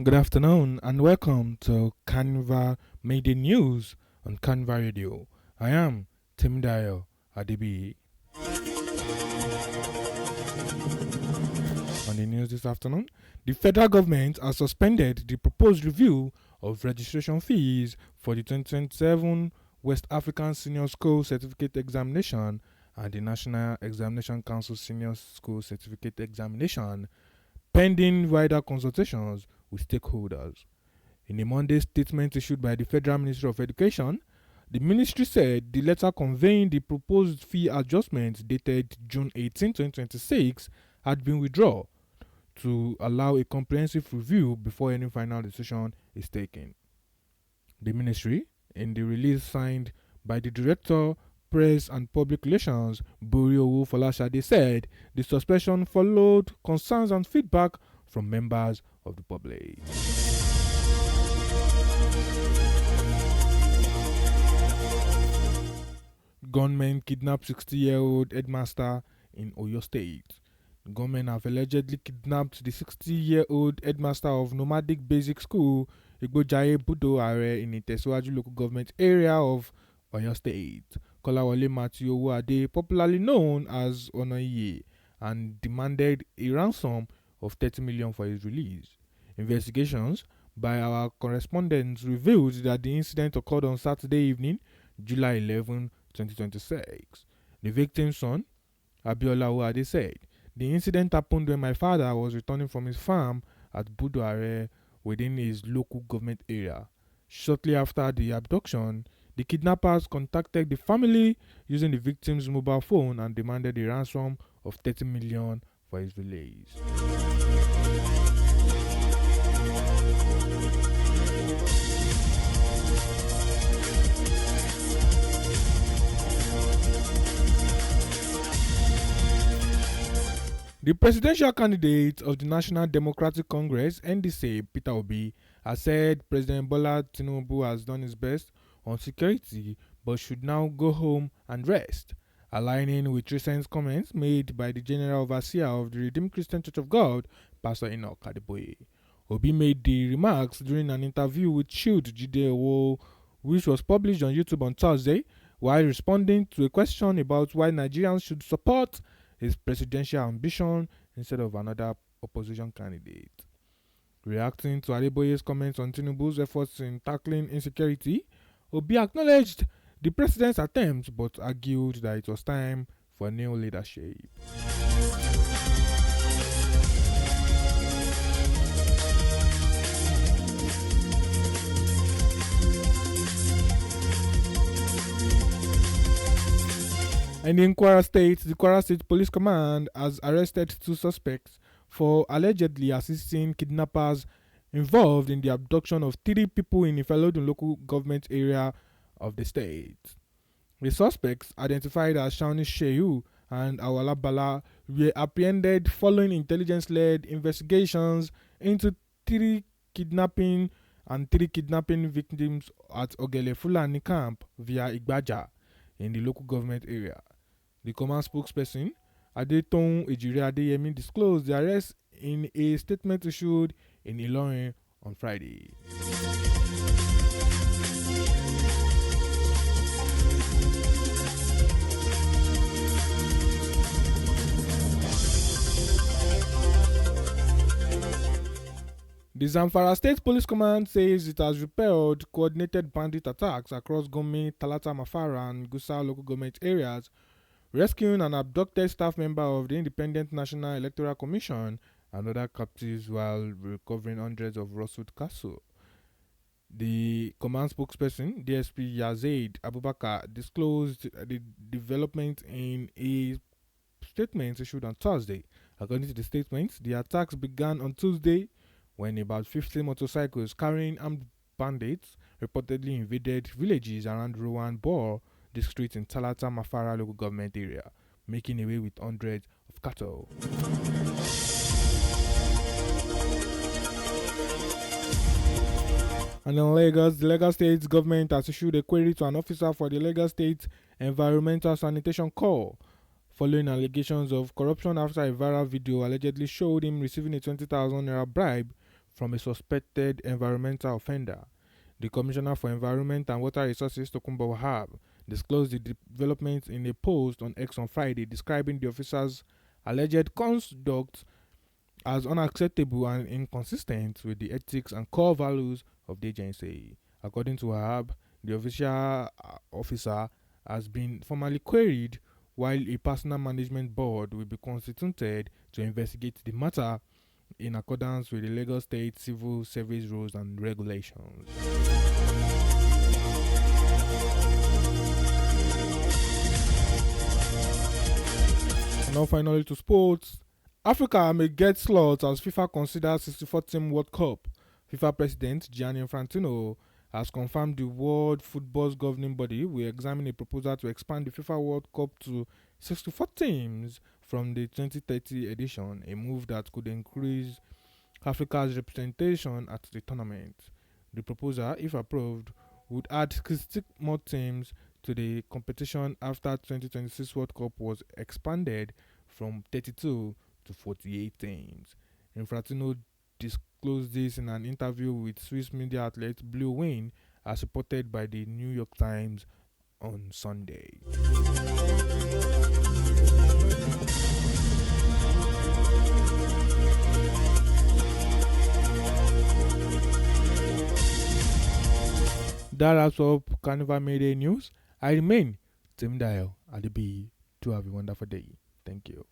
Good afternoon and welcome to Carnival Mid News on Carnival Radio. I am Timidayo Adibi. On the news this afternoon, the federal government has suspended the proposed review of registration fees for the 2027 West African Senior School Certificate Examination and the National Examination Council Senior School Certificate Examination, pending wider consultations with stakeholders. In a Monday statement issued by the Federal Ministry of Education, the ministry said the letter conveying the proposed fee adjustment dated June 18, 2026 had been withdrawn to allow a comprehensive review before any final decision is taken. The ministry, in the release signed by the Director, Press and Public Relations, Buriowu Folashade, said the suspension followed concerns and feedback from members of the public. Gunmen kidnapped 60-year-old headmaster in Oyo State. Gunmen have allegedly kidnapped the 60-year-old headmaster of Nomadic Basic School, Igbojaye Budo Are, in Itesiwaju local government area of Oyo State. Kolawole Matthew Owode, popularly known as Onoye, and demanded a ransom of 30 million for his release. Investigations by our correspondents revealed that the incident occurred on Saturday evening, July 11, 2026. The victim's son, Abiola Owade, said, "The incident happened when my father was returning from his farm at Budoare within his local government area. Shortly after the abduction, the kidnappers contacted the family using the victim's mobile phone and demanded a ransom of 30 million for his release." The presidential candidate of the National Democratic Congress (NDC), Peter Obi, has said President Bola Tinubu has done his best on security but should now go home and rest, aligning with recent comments made by the General Overseer of the Redeemed Christian Church of God, Pastor Enoch Adeboye. Obi made the remarks during an interview with Shield Jide, which was published on YouTube on Thursday, while responding to a question about why Nigerians should support his presidential ambition instead of another opposition candidate. Reacting to Adeboye's comments on Tinubu's efforts in tackling insecurity, Obi acknowledged the president's attempts but argued that it was time for new leadership. And in Kwara State, the Kwara State Police Command has arrested two suspects for allegedly assisting kidnappers involved in the abduction of three people in Ifelodun local government area of the state. The suspects, identified as Shauni Shehu and Awala Bala, were apprehended following intelligence-led investigations into three kidnapping victims at Ogele Fulani camp via Igbaja in the local government area. The command spokesperson, Adetong Ejire Adeyemi, disclosed the arrest in a statement issued in Ilorin on Friday. The Zamfara State Police Command says it has repelled coordinated bandit attacks across Gombe, Talata Mafara, and Gusa local government areas, rescuing an abducted staff member of the Independent National Electoral Commission and other captives while recovering hundreds of Rosewood Castle. The command spokesperson, DSP Yazaid Abubakar, disclosed the development in a statement issued on Thursday. According to the statement, the attacks began on Tuesday when about 50 motorcycles carrying armed bandits reportedly invaded villages around Rowan Bor district in Talata Mafara local government area, making away with hundreds of cattle. And in Lagos, the Lagos State government has issued a query to an officer for the Lagos State Environmental Sanitation Corps following allegations of corruption after a viral video allegedly showed him receiving a 20,000 naira bribe from a suspected environmental offender. The Commissioner for Environment and Water Resources, Tokunbo Wahab, disclosed the developments in a post on X on Friday, describing the officer's alleged conduct as unacceptable and inconsistent with the ethics and core values of the agency. According to Wahab, the official officer has been formally queried, while a personal management board will be constituted to investigate the matter in accordance with the Lagos State Civil Service Rules and Regulations. And now finally to sports. Africa may get slots as FIFA considers 64-team World Cup. FIFA President Gianni Infantino has confirmed the World Football's governing body will examine a proposal to expand the FIFA World Cup to 64 teams from the 2030 edition, a move that could increase Africa's representation at the tournament. The proposal, if approved, would add 66 more teams to the competition after 2026 World Cup was expanded from 32 to 48 teams. Infantino disclosed this in an interview with Swiss media outlet Blue Win, as reported by the New York Times on Sunday. That wraps up Carnival Mid news. I remain Tim Dial at the B. To have a wonderful day. Thank you.